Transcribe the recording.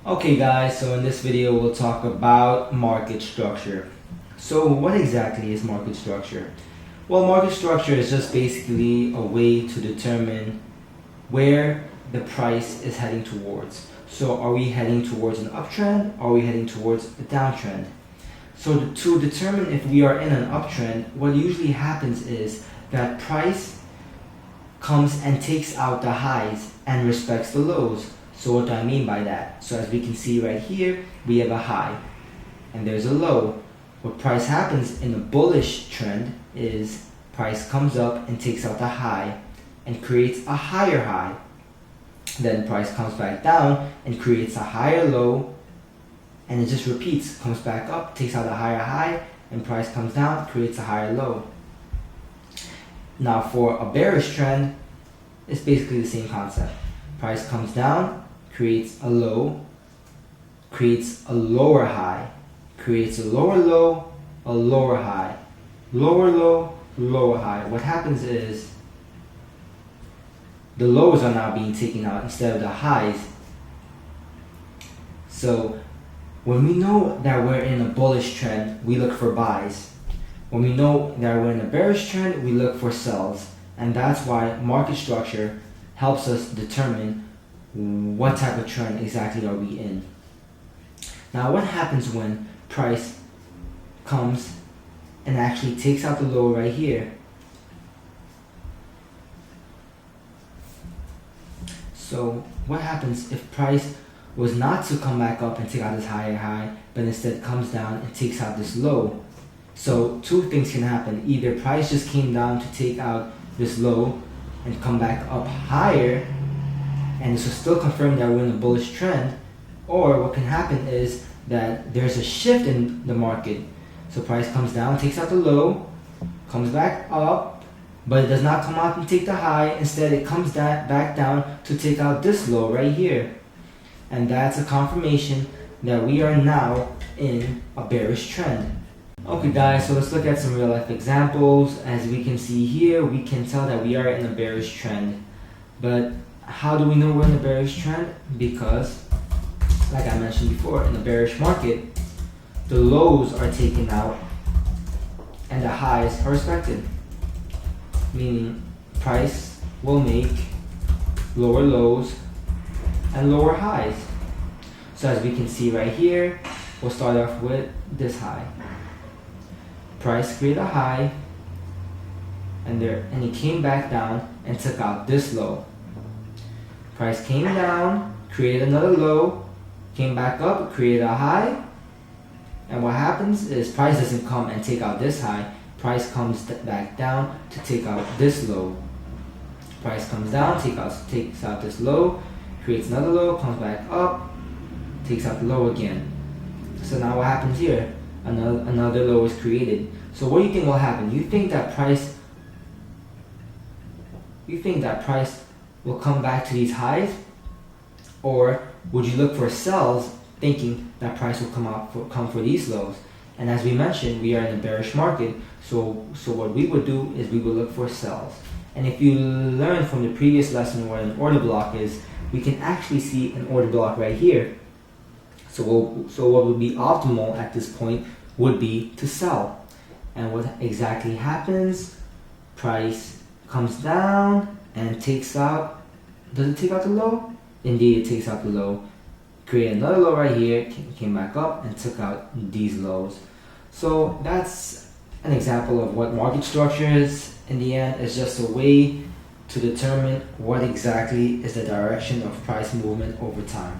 Okay guys, so in this video we'll talk about market structure. So what exactly is market structure? Well, market structure is just basically a way to determine where the price is heading towards. So are we heading towards an uptrend? Or are we heading towards a downtrend? So to determine if we are in an uptrend, what usually happens is that price comes and takes out the highs and respects the lows. So what do I mean by that? So as we can see right here, we have a high and there's a low. What price happens in a bullish trend is price comes up and takes out the high and creates a higher high. Then price comes back down and creates a higher low, and it just repeats, comes back up, takes out a higher high, and price comes down, creates a higher low. Now for a bearish trend, it's basically the same concept. Price comes down, creates a low, creates a lower high, creates a lower low, a lower high, lower low, lower high. What happens is the lows are now being taken out instead of the highs. So when we know that we're in a bullish trend, we look for buys. When we know that we're in a bearish trend, we look for sells. And that's why market structure helps us determine what type of trend exactly are we in. Now what happens when price comes and actually takes out the low right here? So what happens if price was not to come back up and take out this higher high, but instead comes down and takes out this low? So two things can happen. Either price just came down to take out this low and come back up higher, and this will still confirm that we're in a bullish trend, or what can happen is that there's a shift in the market. So price comes down, takes out the low, comes back up, but it does not come out and take the high. Instead it comes back down to take out this low right here. And that's a confirmation that we are now in a bearish trend. Okay guys, so let's look at some real life examples. As we can see here, we can tell that we are in a bearish trend. But how do we know we're in a bearish trend? Because, like I mentioned before, in a bearish market, the lows are taken out and the highs are respected. Meaning, price will make lower lows and lower highs. So as we can see right here, we'll start off with this high. Price created a high, and it came back down and took out this low. Price came down, created another low, came back up, created a high, and what happens is price doesn't come and take out this high. Price comes back down to take out this low. Price comes down, takes out this low, creates another low, comes back up, takes out the low again. So now what happens here? Another low is created. So what do you think will happen? You think that price will come back to these highs? Or would you look for sells thinking that price will come for these lows? And as we mentioned, we are in a bearish market, so what we would do is we would look for sells. And if you learn from the previous lesson what an order block is, we can actually see an order block right here. So what would be optimal at this point would be to sell. And what exactly happens? Price comes down and takes out, does it take out the low? Indeed, it takes out the low. Create another low right here, came back up and took out these lows. So that's an example of what market structure is. In the end, it's just a way to determine what exactly is the direction of price movement over time.